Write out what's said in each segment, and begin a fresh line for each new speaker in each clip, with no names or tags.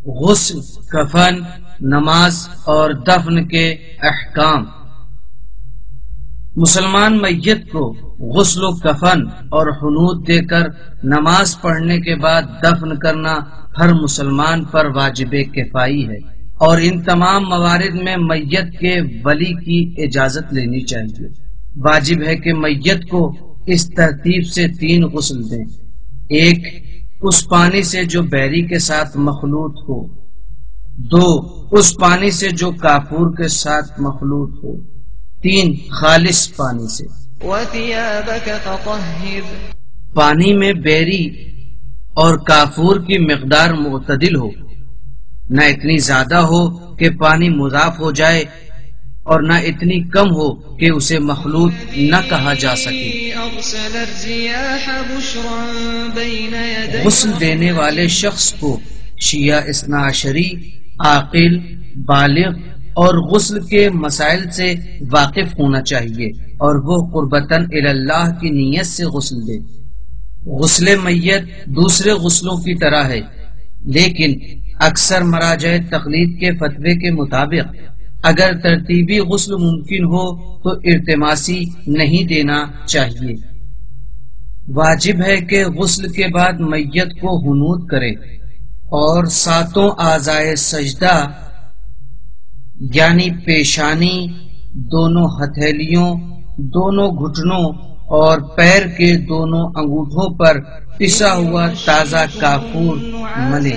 غسل، کفن، نماز اور دفن کے احکام۔ مسلمان میت کو غسل و کفن اور حنوط دے کر نماز پڑھنے کے بعد دفن کرنا ہر مسلمان پر واجب کفائی ہے، اور ان تمام موارد میں میت کے ولی کی اجازت لینی چاہیے۔ واجب ہے کہ میت کو اس ترتیب سے 3 غسل دیں: 1 اس پانی سے جو بیری کے ساتھ مخلوط ہو، 2 اس پانی سے جو کافور کے ساتھ مخلوط ہو، 3 خالص پانی سے۔
وَثِيَابَكَ فَطَهِّرْ،
پانی میں بیری اور کافور کی مقدار معتدل ہو، نہ اتنی زیادہ ہو کہ پانی مضاف ہو جائے اور نہ اتنی کم ہو کہ اسے مخلوط نہ کہا جا سکے۔
أَرْسَلَ الرِّيَاحَ بُشْرًا بَيْنَ يَدَيْ،
غسل دینے والے شخص کو شیعہ اثنا عشری، عاقل، بالغ اور غسل کے مسائل سے واقف ہونا چاہیے، اور وہ قربتاً الی اللہ کی نیت سے غسل دے۔ غسل میت دوسرے غسلوں کی طرح ہے، لیکن اکثر مراجع تقلید کے فتوے کے مطابق اگر ترتیبی غسل ممکن ہو تو ارتماسی نہیں دینا چاہیے۔ واجب ہے کہ غسل کے بعد میت کو حنوط کرے اور 7 اعضائے سجدہ یعنی پیشانی، دونوں ہتھیلیوں، دونوں گھٹنوں اور پیر کے دونوں انگوٹھوں پر پسا ہوا تازہ کافور ملے۔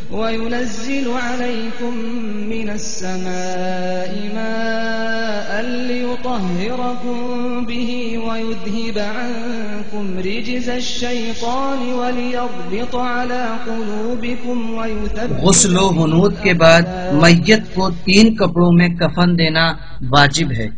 وَيُنَزِّلُ عَلَيْكُم مِّنَ السَّمَاءِ مَاءً لِّيُطَهِّرَكُم بِهِ وَيُذْهِبَ عَنكُمْ رِجْزَ الشَّيْطَانِ وَلِيَرْبِطَ عَلَىٰ قُلُوبِكُمْ وَيُثَبِّتَ۔
غسل و حنوط کے بعد میت کو 3 کپڑوں میں کفن دینا واجب ہے: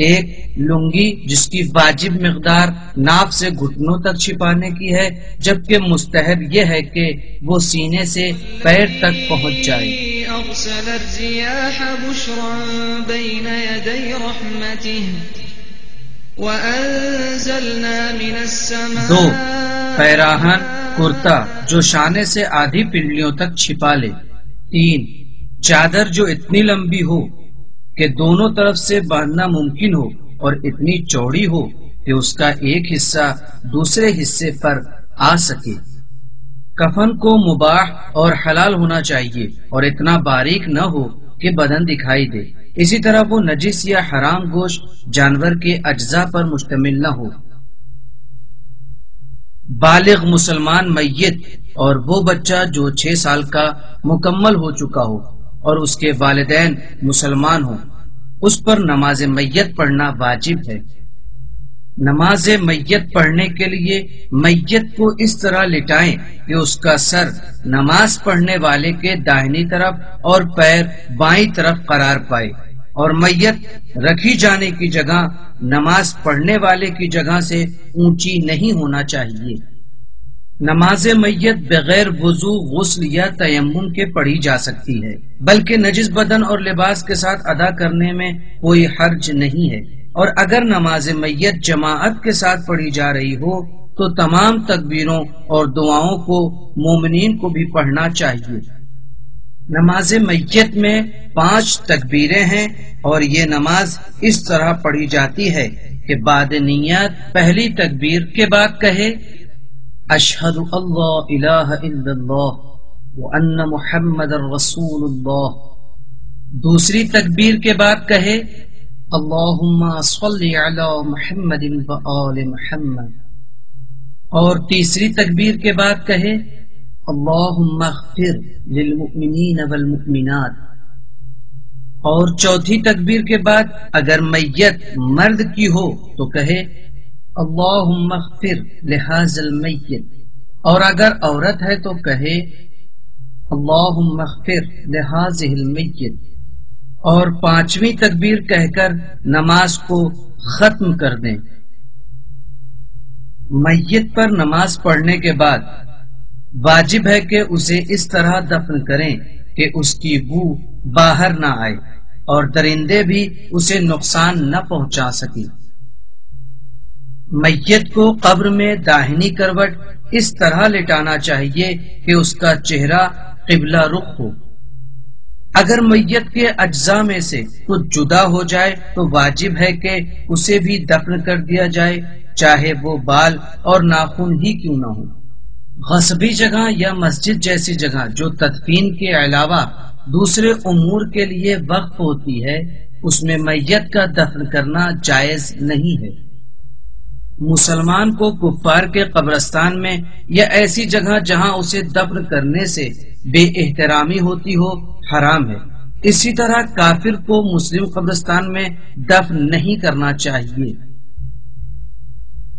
1 لنگی جس کی واجب مقدار ناف سے گھٹنوں تک چھپانے کی ہے، جبکہ مستحب یہ ہے کہ وہ سینے سے پیر تک پہنچ جائے۔
أَرْسَلَ الرِّيَاحَ بُشْرًا بَيْنَ يَدَيْ رَحْمَتِهِ وَأَنزَلْنَا مِنَ السَّمَاءِ
2 پیراہن کرتا جو شانے سے آدھی پنڈلیوں تک چھپا لے۔ 3 چادر جو اتنی لمبی ہو کہ دونوں طرف سے باندھنا ممکن ہو اور اتنی چوڑی ہو کہ اس کا ایک حصہ دوسرے حصے پر آ سکے۔ کفن کو مباح اور حلال ہونا چاہیے اور اتنا باریک نہ ہو کہ بدن دکھائی دے۔ اسی طرح وہ نجس یا حرام گوشت جانور کے اجزاء پر مشتمل نہ ہو۔ بالغ مسلمان میت اور وہ بچہ جو 6 سال کا مکمل ہو چکا ہو اور اس کے والدین مسلمان ہوں، اس پر نماز میت پڑھنا واجب ہے۔ نماز میت پڑھنے کے لیے میت کو اس طرح لٹائیں کہ اس کا سر نماز پڑھنے والے کے داہنی طرف اور پیر بائیں طرف قرار پائے، اور میت رکھی جانے کی جگہ نماز پڑھنے والے کی جگہ سے اونچی نہیں ہونا چاہیے۔ نماز میت بغیر وضو، غسل یا تیمم کے پڑھی جا سکتی ہے، بلکہ نجس بدن اور لباس کے ساتھ ادا کرنے میں کوئی حرج نہیں ہے، اور اگر نماز میت جماعت کے ساتھ پڑھی جا رہی ہو تو تمام تکبیروں اور دعاؤں کو مومنین کو بھی پڑھنا چاہیے۔ نماز میت میں 5 تکبیریں ہیں، اور یہ نماز اس طرح پڑھی جاتی ہے کہ بعد نیت پہلی تکبیر کے بعد کہے اشہد اللہ الہ الا اللہ وان محمد رسول اللہ، دوسری تکبیر کے بعد کہے اللہم صلی علی محمد وآل محمد، اور تیسری تکبیر کے بعد کہے اللہم اغفر للمؤمنین والمؤمنات، اور چوتھی تکبیر کے بعد اگر میت مرد کی ہو تو کہے اللہم اغفر لہذا المیت، اور اگر عورت ہے تو کہے اللہم اغفر لہذہ المیت، اور 5ویں تکبیر کہہ کر نماز کو ختم کر دیں۔ میت پر نماز پڑھنے کے بعد واجب ہے کہ اسے اس طرح دفن کریں کہ اس کی بو باہر نہ آئے اور درندے بھی اسے نقصان نہ پہنچا سکیں۔ میت کو قبر میں داہنی کروٹ اس طرح لٹانا چاہیے کہ اس کا چہرہ قبلہ رخ ہو۔ اگر میت کے اجزاء میں سے کچھ جدا ہو جائے تو واجب ہے کہ اسے بھی دفن کر دیا جائے، چاہے وہ بال اور ناخن ہی کیوں نہ ہو۔ غصبی جگہ یا مسجد جیسی جگہ جو تدفین کے علاوہ دوسرے امور کے لیے وقف ہوتی ہے، اس میں میت کا دفن کرنا جائز نہیں ہے۔ مسلمان کو کفار کے قبرستان میں یا ایسی جگہ جہاں اسے دفن کرنے سے بے احترامی ہوتی ہو حرام ہے۔ اسی طرح کافر کو مسلم قبرستان میں دفن نہیں کرنا چاہیے۔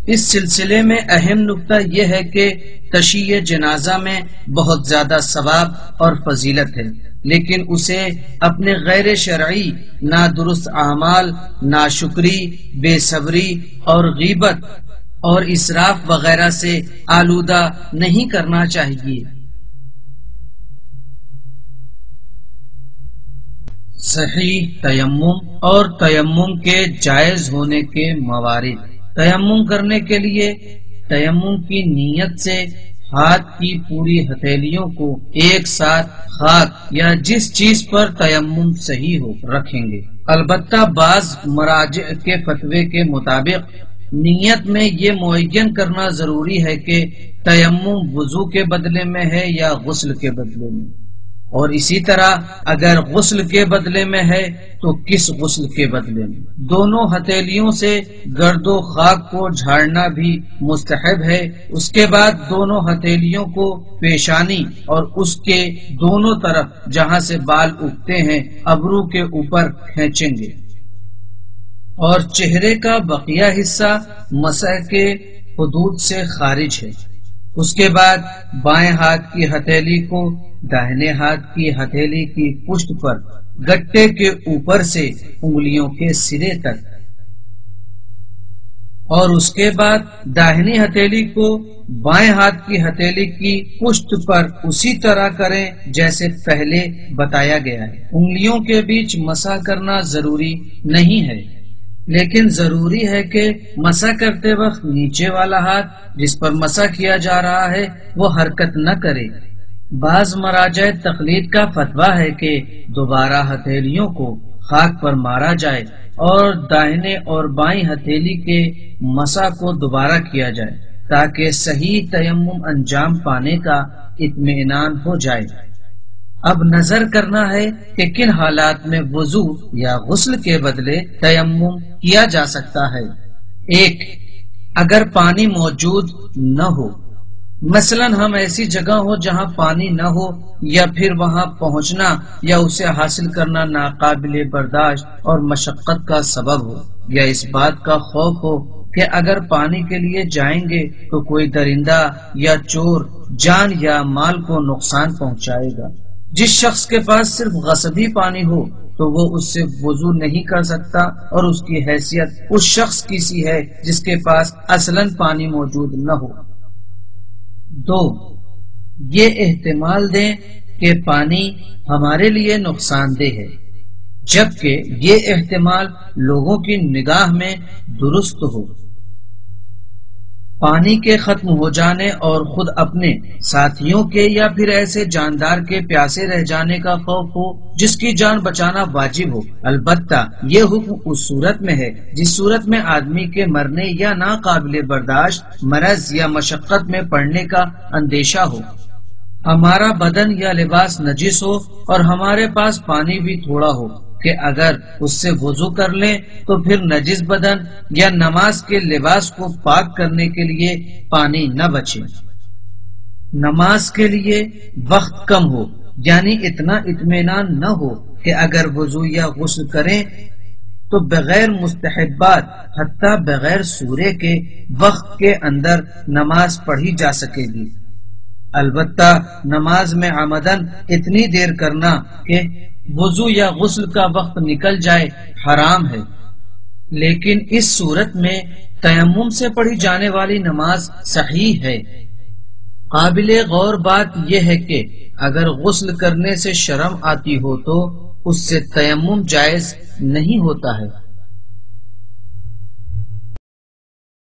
اس سلسلے میں اہم نکتہ یہ ہے کہ تشییع جنازہ میں بہت زیادہ ثواب اور فضیلت ہے، لیکن اسے اپنے غیر شرعی نادرست اعمال، ناشکری، بے صبری اور غیبت اور اسراف وغیرہ سے آلودہ نہیں کرنا چاہیے۔ صحیح تیمم اور تیمم کے جائز ہونے کے موارد۔ تیمم کرنے کے لیے تیمم کی نیت سے ہاتھ کی پوری ہتھیلیوں کو ایک ساتھ خاک یا جس چیز پر تیمم صحیح ہو رکھیں گے۔ البتہ بعض مراجع کے فتوے کے مطابق نیت میں یہ معین کرنا ضروری ہے کہ تیمم وضو کے بدلے میں ہے یا غسل کے بدلے میں، اور اسی طرح اگر غسل کے بدلے میں ہے تو کس غسل کے بدلے میں۔ دونوں ہتھیلیوں سے گرد و خاک کو جھاڑنا بھی مستحب ہے۔ اس کے بعد دونوں ہتھیلیوں کو پیشانی اور اس کے دونوں طرف جہاں سے بال اگتے ہیں ابرو کے اوپر کھینچیں گے، اور چہرے کا بقیہ حصہ مسح کے حدود سے خارج ہے۔ اس کے بعد بائیں ہاتھ کی ہتھیلی کو داہنے ہاتھ کی ہتھیلی کی پشت پر گٹے کے اوپر سے انگلیوں کے سرے تک، اور اس کے بعد داہنی ہتھیلی کو بائیں ہاتھ کی ہتھیلی کی پشت پر اسی طرح کریں جیسے پہلے بتایا گیا ہے۔ انگلیوں کے بیچ مسح کرنا ضروری نہیں ہے، لیکن ضروری ہے کہ مسح کرتے وقت نیچے والا ہاتھ جس پر مسح کیا جا رہا ہے وہ حرکت نہ کرے۔ بعض مراجع تقلید کا فتویٰ ہے کہ دوبارہ ہتھیلیوں کو خاک پر مارا جائے اور داہنے اور بائیں ہتھیلی کے مسح کو دوبارہ کیا جائے تاکہ صحیح تیمم انجام پانے کا اطمینان ہو جائے۔ اب نظر کرنا ہے کہ کن حالات میں وضو یا غسل کے بدلے تیمم کیا جا سکتا ہے۔ 1. اگر پانی موجود نہ ہو، مثلا ہم ایسی جگہ ہو جہاں پانی نہ ہو یا پھر وہاں پہنچنا یا اسے حاصل کرنا ناقابل برداشت اور مشقت کا سبب ہو، یا اس بات کا خوف ہو کہ اگر پانی کے لیے جائیں گے تو کوئی درندہ یا چور جان یا مال کو نقصان پہنچائے گا۔ جس شخص کے پاس صرف غصبی پانی ہو تو وہ اس سے وضو نہیں کر سکتا، اور اس کی حیثیت اس شخص کی سی ہے جس کے پاس اصلاً پانی موجود نہ ہو۔ 2. یہ احتمال دیں کہ پانی ہمارے لیے نقصان دہ ہے، جبکہ یہ احتمال لوگوں کی نگاہ میں درست ہو۔ پانی کے ختم ہو جانے اور خود اپنے ساتھیوں کے یا پھر ایسے جاندار کے پیاسے رہ جانے کا خوف ہو جس کی جان بچانا واجب ہو۔ البتہ یہ حکم اس صورت میں ہے جس صورت میں آدمی کے مرنے یا ناقابل برداشت مرض یا مشقت میں پڑنے کا اندیشہ ہو، ہمارا بدن یا لباس نجس ہو اور ہمارے پاس پانی بھی تھوڑا ہو کہ اگر اس سے وضو کر لیں تو پھر نجس بدن یا نماز کے لباس کو پاک کرنے کے لیے پانی نہ بچے۔ نماز کے لیے وقت کم ہو، یعنی اتنا اطمینان نہ ہو کہ اگر وضو یا غسل کریں تو بغیر مستحبات حتیٰ بغیر سورے کے وقت کے اندر نماز پڑھی جا سکے گی۔ البتہ نماز میں عمدن اتنی دیر کرنا کہ وضو یا غسل کا وقت نکل جائے حرام ہے، لیکن اس صورت میں تیمم سے پڑھی جانے والی نماز صحیح ہے۔ قابل غور بات یہ ہے کہ اگر غسل کرنے سے شرم آتی ہو تو اس سے تیمم جائز نہیں ہوتا ہے۔